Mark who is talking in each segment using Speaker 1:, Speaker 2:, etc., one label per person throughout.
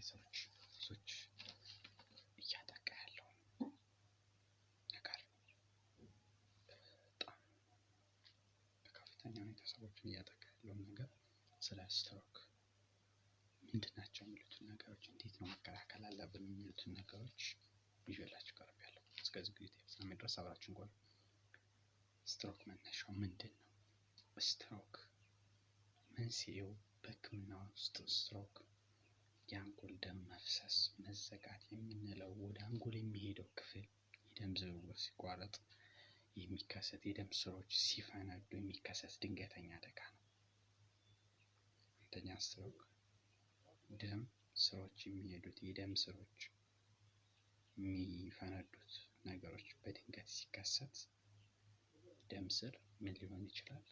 Speaker 1: ብዙዎች እያጠቃ ያለው ነገር በጣም በከፍተኛ ሁኔታ ሰዎችን እያጠቃ ያለው ነገር ስለ ስትሮክ ምንድን ናቸው የሚሉትን ነገሮች፣ እንዴት ነው መከላከል አለብን የሚሉትን ነገሮች ይዤላችሁ ቀርቤያለሁ። እስከዚህ ጊዜ ፍጻሜ ድረስ አብራችሁን ቆዩ። ስትሮክ መነሻው ምንድን ነው? ስትሮክ መንስኤው በሕክምና ውስጥ ስትሮክ የአንጎል ደም መፍሰስ መዘጋት የምንለው ወደ አንጎል የሚሄደው ክፍል የደም ዝውውር ሲቋረጥ የሚከሰት የደም ስሮች ሲፈነዱ የሚከሰት ድንገተኛ አደጋ ነው። አንደኛ ስትሮክ ደም ስሮች የሚሄዱት የደም ስሮች የሚፈነዱት ነገሮች በድንገት ሲከሰት ደም ስር ምን ሊሆን ይችላል?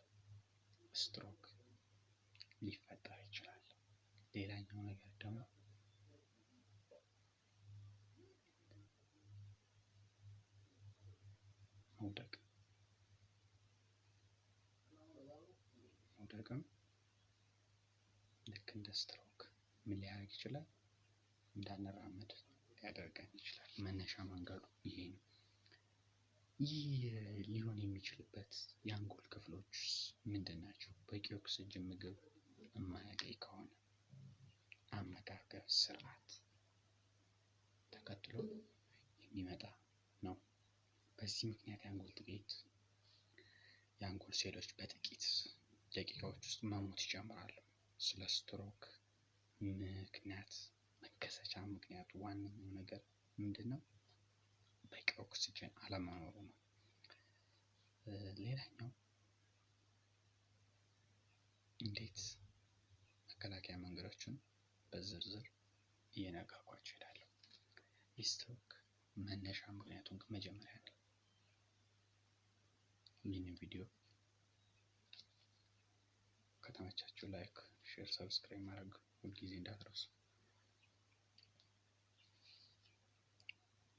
Speaker 1: ስትሮክ ሊፈጠር ይችላል። ሌላኛው ነገር ደግሞ መውደቅም ልክ እንደ ስትሮክ ምን ሊያደርግ ይችላል? እንዳንራመድ ሊያደርገን ይችላል። መነሻ መንገዱ ይሄ ነው። ይህ ሊሆን የሚችልበት የአንጎል ክፍሎች ምንድን ናቸው? በቂ ኦክስጅን ምግብ የማያገኝ ከሆነ አመጋገብ ስርዓት ተከትሎ የሚመጣ ነው። በዚህ ምክንያት የአንጎል ሴሎች በጥቂት ደቂቃዎች ውስጥ መሞት ይጀምራሉ። ስለ ስትሮክ ምክንያት መከሰቻ ምክንያቱ ዋነኛው ነገር ምንድነው? በቂ ኦክስጅን አለመኖሩ ነው። ሌላኛው እንዴት መከላከያ መንገዶችን በዝርዝር እየነገርኳችሁ እሄዳለሁ። የስትሮክ መነሻ ምክንያቱን ከመጀመሪያ ነው። ይህንን ቪዲዮ ከተመቻችሁ ላይክ፣ ሼር፣ ሰብስክራይብ ማድረግ ሁልጊዜ እንዳትረሱ።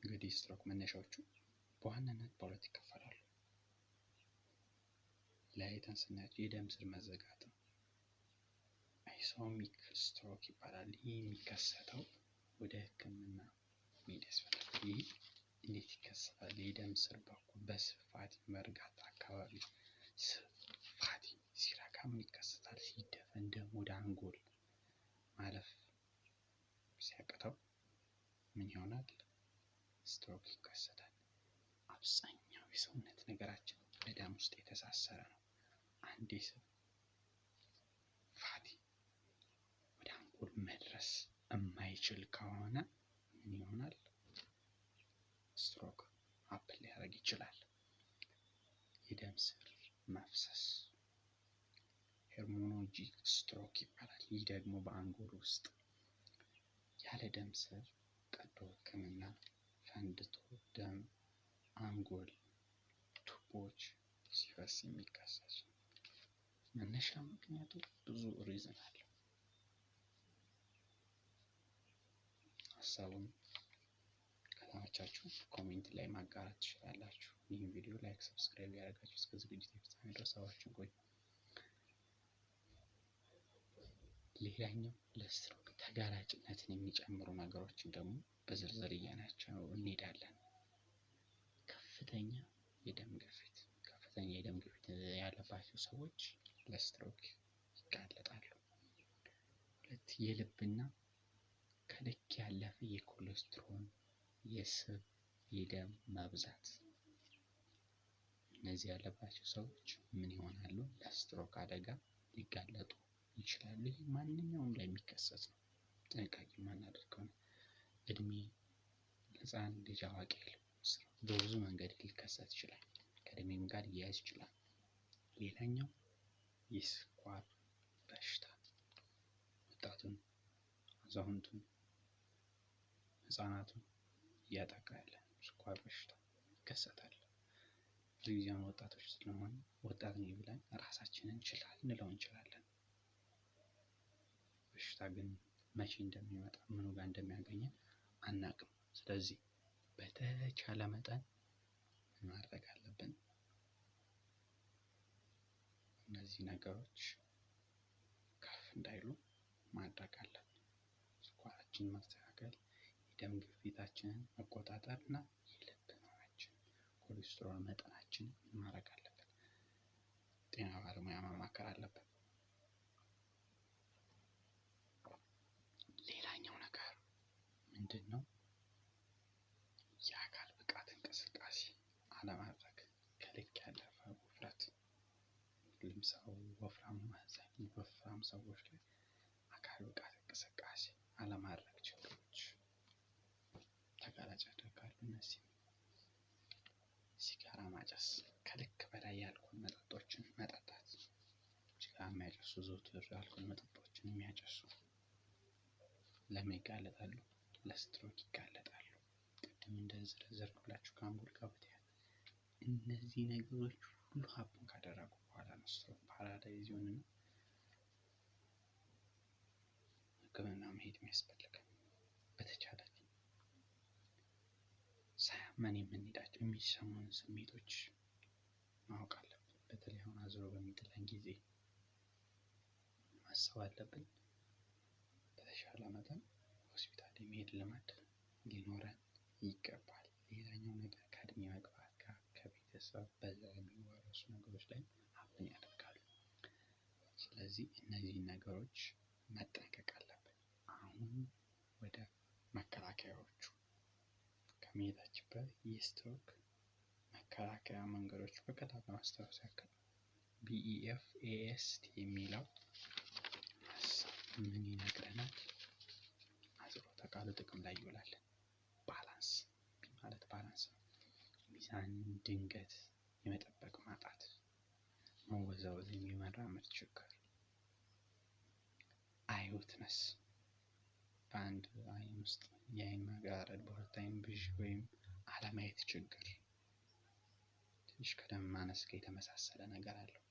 Speaker 1: እንግዲህ ስትሮክ መነሻዎቹ በዋናነት በሁለት ይከፈላሉ። ለይተን ስናያቸው የደም ስር መዘጋት ነው። አይሶሚክ ስትሮክ ይባላል። ይህ የሚከሰተው ወደ ሕክምና መሄድ ያስፈልጋል። ይህ እንዴት ይከሰታል? የደም ስር በኩል በስፋት መርጋት አካባቢ ስፋት ሲረጋም ይከሰታል። ሲደፈን ደም ወደ አንጎል ማለፍ ሲያቅተው ምን ይሆናል? ስትሮክ ይከሰታል። አብዛኛው የሰውነት ነገራችን በደም ውስጥ የተሳሰረ ነው። አንዴ ፋቲ ወደ አንጎል መድረስ የማይችል ከሆነ ምን ይሆናል? ስትሮክ ሀፕን ሊያደርግ ይችላል። የደም ስር መፍሰስ ሄሞራጂክ ስትሮክ ይባላል። ይህ ደግሞ በአንጎል ውስጥ ያለ ደም ስር ቀዶ ሕክምና ፈንድቶ ደም አንጎል ቱቦዎች ሲፈስ የሚከሰት ነው። መነሻ ምክንያቱ ብዙ ሪዝን አለው። ሀሳቡን ከተመቻችሁ ኮሜንት ላይ ማጋራት ትችላላችሁ። ይህን ቪዲዮ ላይክ፣ ሰብስክራይብ ያደረጋችሁ እስከ ዝግጅት ፍጻሜ ድረስ አብራችሁን ቆዩ። ሌላኛው ለስትሮክ ተጋላጭነትን የሚጨምሩ ነገሮችን ደግሞ በዝርዝር እያናቸው እንሄዳለን። ከፍተኛ የደም ግፊት ያለባቸው ሰዎች ለስትሮክ ይጋለጣሉ። ሁለት የልብና ከልክ ያለፈ የኮሌስትሮል የስብ የደም መብዛት እነዚህ ያለባቸው ሰዎች ምን ይሆናሉ? ለስትሮክ አደጋ ሊጋለጡ ይችላሉ። ይህ ማንኛውም ላይ የሚከሰት ነው። ጥንቃቄ የማናደርገው ነው። እድሜ ህፃን ልጅ አዋቂ በብዙ መንገድ ሊከሰት ይችላል። ከእድሜም ጋር ሊያያዝ ይችላል። ሌላኛው የስኳር በሽታ ወጣቱን፣ አዛውንቱን፣ ህፃናቱን እያጠቃ ያለ ስኳር በሽታ ይከሰታል። ብዙ ጊዜ ወጣቶች ስለሆነ ወጣት ነኝ ብለን ራሳችንን ችላ ልንለው እንችላለን። በሽታ ግን መቼ እንደሚመጣ ምኑ ጋር እንደሚያገኘን አናውቅም። ስለዚህ በተቻለ መጠን ማድረግ አለብን? እነዚህ ነገሮች ከፍ እንዳይሉ ማድረግ አለብን። ስኳራችን ጤናችንን ማስተካከል፣ የደም ግፊታችንን መቆጣጠር እና የልብ ህመማችን፣ ኮሌስትሮል መጠናችንን ምን ማድረግ አለብን? ጤና ባለሙያ ማማከር አለብን። ሌላኛው ነገር ምንድን ነው? የአካል ብቃት እንቅስቃሴ አለማድረግ፣ ከልክ ያለፈ ውፍረት። ሁሉም ሰው ወፍራም ሰዎች ላይ አካል ብቃት እንቅስቃሴ አለማድረግ ችግሮች ተጋላጭ ያደርጋሉ። እነዚህም ሲጋራ ማጨስ፣ ከልክ በላይ የአልኮል መጠጦችን መጠጣት። ሲጋራ የሚያጨሱ ዘወትር የአልኮል መጠጦችን የሚያጨሱ ለምን ይጋለጣሉ? ለስትሮክ ይጋለጣሉ። ቅድም እንደዘረዘርኩላችሁ ከአንጎል ጋር በተያያዘ እነዚህ ነገሮች ሁሉ ሀፕን ካደረጉ በኋላ ነው ስትሮክ ፓራላይዝ ይሆንና ሕክምና መሄድ የሚያስፈልገው። በተቻለ ሳያመን የምንሄዳቸው የሚሰሙን ስሜቶች ማወቅ አለብን። በተለይ አሁን አዝሮ በሚጥለን ጊዜ ማሰብ አለብን። በተሻለ መጠን ሆስፒታል የመሄድ ልማድ ሊኖረን ይገባል። ሌላኛው ነገር ከእድሜ መግፋት ጋር ከቤተሰብ በዘር የሚወረሱ ነገሮች ላይ ሀፕን ያደርጋሉ። ስለዚህ እነዚህን ነገሮች መጠንቀቅ አለብን። አሁን ወደ መከላከያዎቹ ከመሄዳችን በፊት የስትሮክ መከላከያ መንገዶች በቀላሉ ማስታወስ ያክል BEFAST የሚለው ምን ይነግረናል? አጽሮተ ቃሉ ጥቅም ላይ ይውላል። ባላንስ ማለት ባላንስ ነው። ሚዛን ድንገት የመጠበቅ ማጣት፣ መወዛወዝ፣ የሚመራመድ ችግር፣ አይውትነስ በአንድ አይን ውስጥ የአይን መጋረድ፣ በሁለት አይን ብዥ ወይም አለማየት ችግር፣ ትንሽ ከደም ማነስ ጋር የተመሳሰለ ነገር አለው።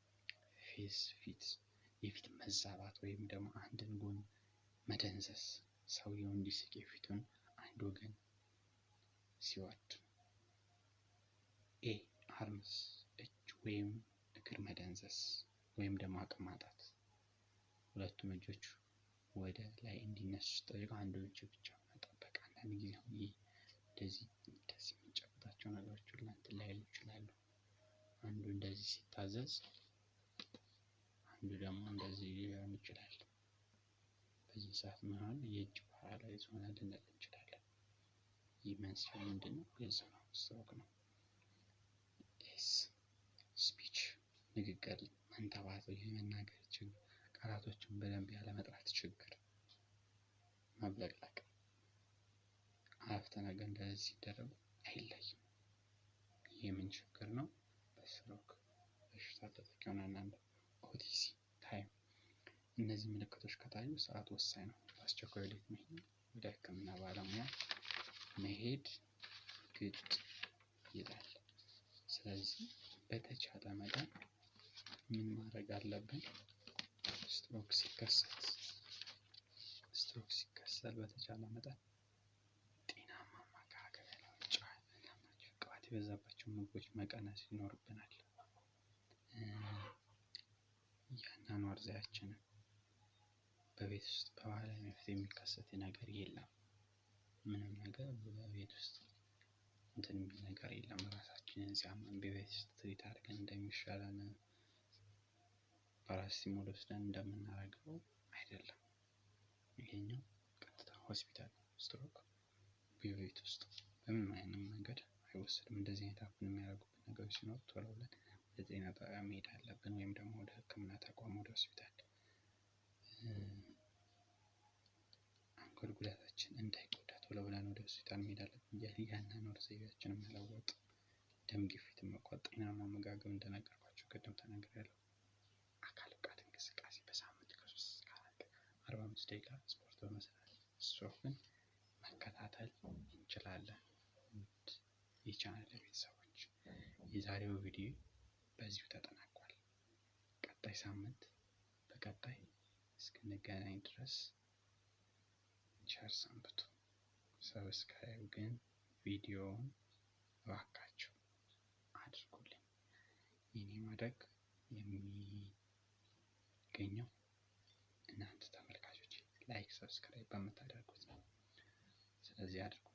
Speaker 1: የፊት መዛባት ወይም ደግሞ አንድን ጎን መደንዘዝ፣ ሰውየው እንዲስቅ የፊቱን አንድ ወገን ሲወርድ። አርምስ እጅ ወይም እግር መደንዘዝ ወይም ደግሞ አቅም ማጣት፣ ሁለቱም እጆች ወደ ላይ እንዲነሱ ሲጠይቁ አንዱ እጅ ብቻ መጠበቅ። አንዳንድ ጊዜ እንደዚህ የሚጨብጣቸው ነገሮች ሁሉ እንትን ላይሉ ይችላሉ። አንዱ እንደዚህ ሲታዘዝ አንዱ ደግሞ እንደዚህ ሊሆን ይችላል። በዚህ ሰዓት መሃል የእጅ ፓራላይዝ ሆነ ልንል እንችላለን። ይህ መንስኤው ምንድን ነው? ግልጽ ነው፣ ስትሮክ ነው። ስፒች ንግግር መንተባተብ፣ የመናገር ችግር፣ ቃላቶችን በደንብ ያለመጥራት ችግር፣ መብለቅለቅ፣ አረፍተ ነገር እንደዚህ ሲደረጉ አይለይም። ይህ ምን ችግር ነው? በስትሮክ በሽታ ተጠቂ ሆነናል። ኦቲሲ ታይም። እነዚህ ምልክቶች ከታዩ ሰዓት ወሳኝ ነው። በአስቸኳይ ወደ ሕክምና ባለሙያ መሄድ ግድ ይላል። ስለዚህ በተቻለ መጠን ምን ማድረግ አለብን? ስትሮክ ሲከሰት በተቻለ መጠን ጤናማ አመጋገብ፣ ቅባት የበዛባቸው ምግቦች መቀነስ ይኖርብናል። የአኗኗር ዘዴያችንን በቤት ውስጥ በባህላዊ መፍትሄ የሚከሰት ነገር የለም። ምንም ነገር በቤት ውስጥ እንትን የሚል ነገር የለም። ራሳችንን ሲያመን በቤት ውስጥ ትሪት አድርገን እንደሚሻለን ፓራሲታሞል ወስደን እንደምናደርገው አይደለም። ይሄኛው ቀጥታ ሆስፒታል ነው። ስትሮክ በቤት ውስጥ በምንም አይነት መንገድ አይወሰድም። እንደዚህ አይነት ሀፕን የሚያደርጉብን ነገሮች ሲኖሩ ቶሎ ብለን ወደ ጤና ጣቢያ መሄድ አለብን፣ ወይም ደግሞ ወደ ሕክምና ተቋም ወደ ሆስፒታል። አንጎል ጉዳታችን እንዳይጎዳ ቶሎ ብለን ወደ ሆስፒታል መሄድ አለብን። የአኗኗር ዘይቤያችንን መለወጥ፣ ደም ግፊትን መቆጣጠር፣ ጤናማ አመጋገብ እንደነገርኳችሁ ቅድም ተናግሬያለሁ። አካል ብቃት እንቅስቃሴ በሳምንት ከ3 እስከ 45 ደቂቃ ስፖርት በመስራት ስትሮክን መከታተል እንችላለን። የቻናል ቤተሰቦች የዛሬው ቪዲዮ በዚሁ ተጠናቋል። ቀጣይ ሳምንት በቀጣይ እስክንገናኝ ድረስ ቸር ሰንብቱ። ሰብስክራይብ ግን ቪዲዮውን እባካችሁ አድርጉልኝ። የኔ ማድረግ የሚገኘው እናንተ ተመልካቾች ላይክ፣ ሰብስክራይብ በምታደርጉት ነው። እንደዚህ አድርጉ።